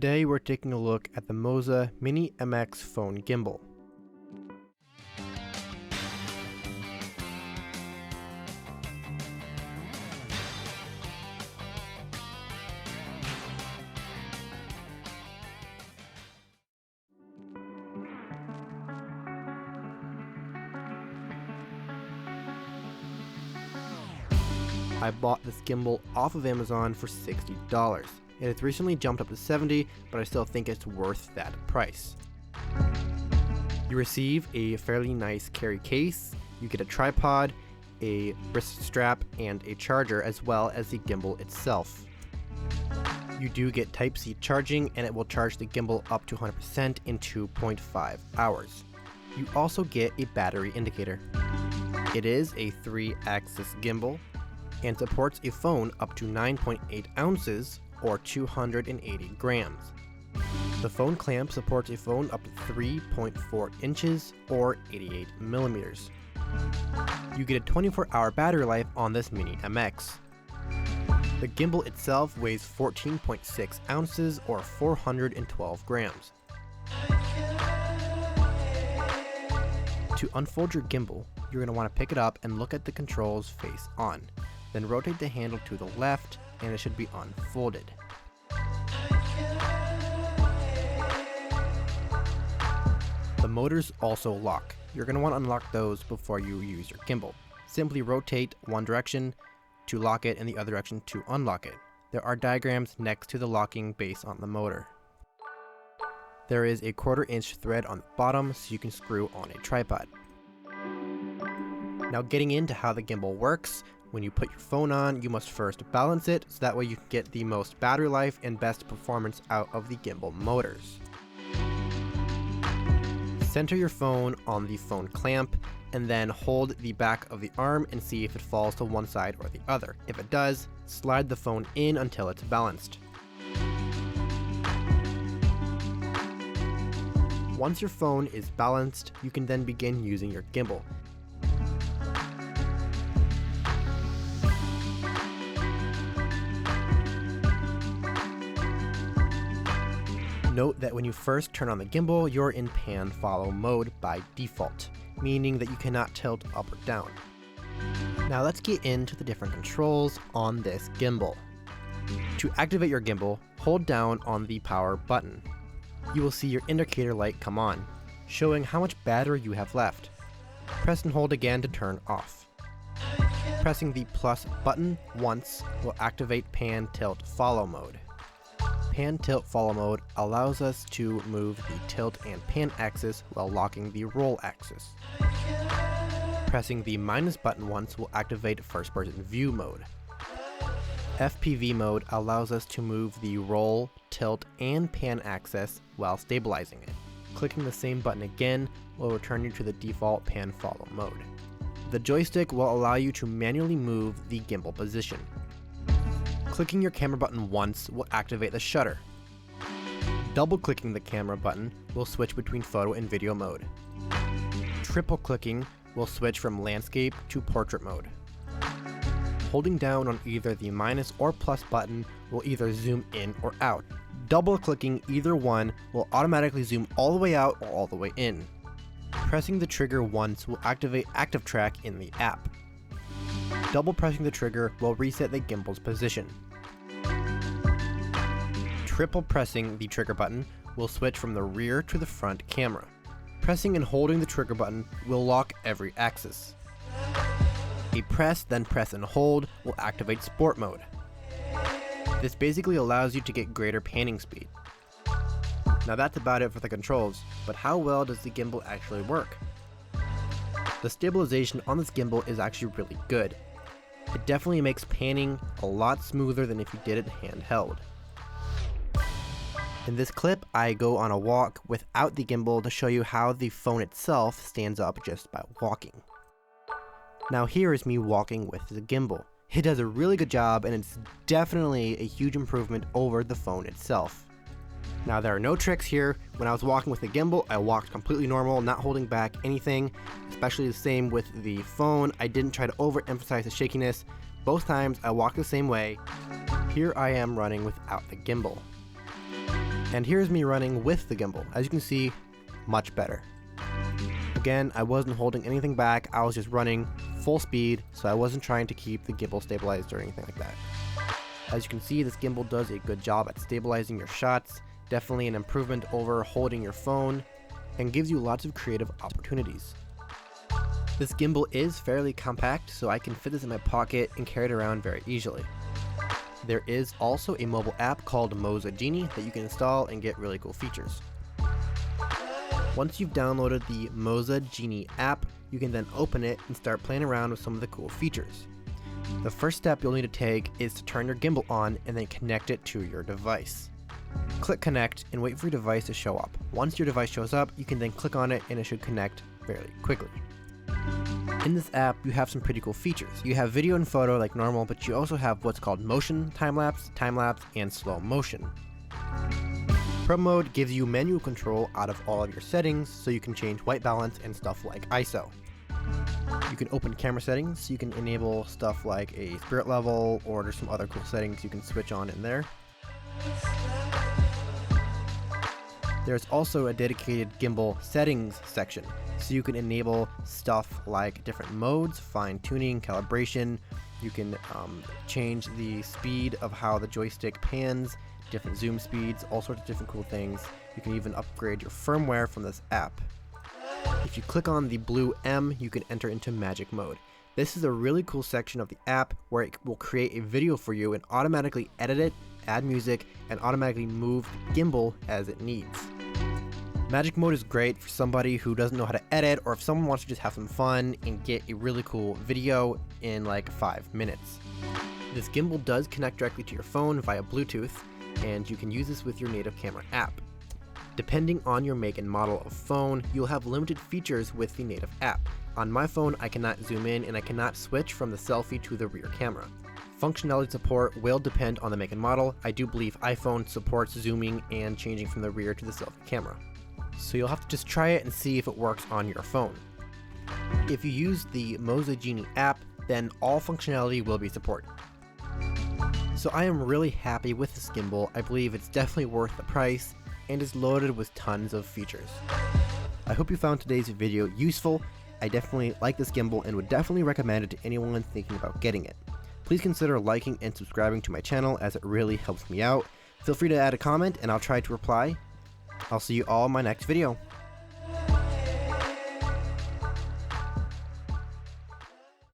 Today we're taking a look at the Moza Mini MX phone gimbal. I bought this gimbal off of Amazon for $60. It has recently jumped up to $70, but I still think it's worth that price. You receive a fairly nice carry case, you get a tripod, a wrist strap, and a charger, as well as the gimbal itself. You do get Type-C charging, and it will charge the gimbal up to 100% in 2.5 hours. You also get a battery indicator. It is a 3-axis gimbal and supports a phone up to 9.8 ounces or 280 grams. The phone clamp supports a phone up to 3.4 inches or 88 millimeters. You get a 24-hour battery life on this Mini MX. The gimbal itself weighs 14.6 ounces or 412 grams. To unfold your gimbal, you're going to want to pick it up and look at the controls face on. Then rotate the handle to the left and it should be unfolded. The motors also lock. You're going to want to unlock those before you use your gimbal. Simply rotate one direction to lock it and the other direction to unlock it. There are diagrams next to the locking base on the motor. There is a 1/4 inch thread on the bottom so you can screw on a tripod. Now getting into how the gimbal works, when you put your phone on, you must first balance it so that way you can get the most battery life and best performance out of the gimbal motors. Center your phone on the phone clamp and then hold the back of the arm and see if it falls to one side or the other. If it does, slide the phone in until it's balanced. Once your phone is balanced, you can then begin using your gimbal. Note that when you first turn on the gimbal, you're in pan follow mode by default, meaning that you cannot tilt up or down. Now let's get into the different controls on this gimbal. To activate your gimbal, hold down on the power button. You will see your indicator light come on, showing how much battery you have left. Press and hold again to turn off. Pressing the plus button once will activate pan tilt follow mode. Pan tilt follow mode allows us to move the tilt and pan axis while locking the roll axis. Pressing the minus button once will activate first person view mode. FPV mode allows us to move the roll, tilt, and pan axis while stabilizing it. Clicking the same button again will return you to the default pan follow mode. The joystick will allow you to manually move the gimbal position. Clicking your camera button once will activate the shutter. Double-clicking the camera button will switch between photo and video mode. Triple-clicking will switch from landscape to portrait mode. Holding down on either the minus or plus button will either zoom in or out. Double-clicking either one will automatically zoom all the way out or all the way in. Pressing the trigger once will activate Active Track in the app. Double pressing the trigger will reset the gimbal's position. Triple pressing the trigger button will switch from the rear to the front camera. Pressing and holding the trigger button will lock every axis. A press, then press and hold will activate sport mode. This basically allows you to get greater panning speed. Now that's about it for the controls, but how well does the gimbal actually work? The stabilization on this gimbal is actually really good. It definitely makes panning a lot smoother than if you did it handheld. In this clip, I go on a walk without the gimbal to show you how the phone itself stands up just by walking. Now here is me walking with the gimbal. It does a really good job and it's definitely a huge improvement over the phone itself. Now there are no tricks here. When I was walking with the gimbal, I walked completely normal, not holding back anything, especially the same with the phone. I didn't try to overemphasize the shakiness. Both times I walked the same way. Here I am running without the gimbal. And here's me running with the gimbal. As you can see, much better. Again, I wasn't holding anything back, I was just running full speed, so I wasn't trying to keep the gimbal stabilized or anything like that. As you can see, this gimbal does a good job at stabilizing your shots, definitely an improvement over holding your phone, and gives you lots of creative opportunities. This gimbal is fairly compact, so I can fit this in my pocket and carry it around very easily. There is also a mobile app called Moza that you can install and get really cool features. Once you've downloaded the Moza app, you can then open it and start playing around with some of the cool features. The first step you'll need to take is to turn your gimbal on and then connect it to your device. Click connect and wait for your device to show up. Once your device shows up, you can then click on it and it should connect fairly quickly. In this app, you have some pretty cool features. You have video and photo like normal, but you also have what's called motion time-lapse, and slow motion. Pro mode gives you manual control out of all of your settings, so you can change white balance and stuff like ISO. You can open camera settings, so you can enable stuff like a spirit level, or there's some other cool settings you can switch on in there. There's also a dedicated gimbal settings section, so you can enable stuff like different modes, fine-tuning, calibration. You can change the speed of how the joystick pans, different zoom speeds, all sorts of different cool things. You can even upgrade your firmware from this app. If you click on the blue M, you can enter into magic mode. This is a really cool section of the app where it will create a video for you and automatically edit it, add music, and automatically move the gimbal as it needs. Magic mode is great for somebody who doesn't know how to edit, or if someone wants to just have some fun and get a really cool video in like 5 minutes. This gimbal does connect directly to your phone via Bluetooth, and you can use this with your native camera app. Depending on your make and model of phone, you'll have limited features with the native app. On my phone, I cannot zoom in and I cannot switch from the selfie to the rear camera. Functionality support will depend on the make and model. I do believe iPhone supports zooming and changing from the rear to the selfie camera. So you'll have to just try it and see if it works on your phone. If you use the Moza app, then all functionality will be supported. So I am really happy with this gimbal. I believe it's definitely worth the price and is loaded with tons of features. I hope you found today's video useful. I definitely like this gimbal and would definitely recommend it to anyone thinking about getting it. Please consider liking and subscribing to my channel as it really helps me out. Feel free to add a comment and I'll try to reply. I'll see you all in my next video.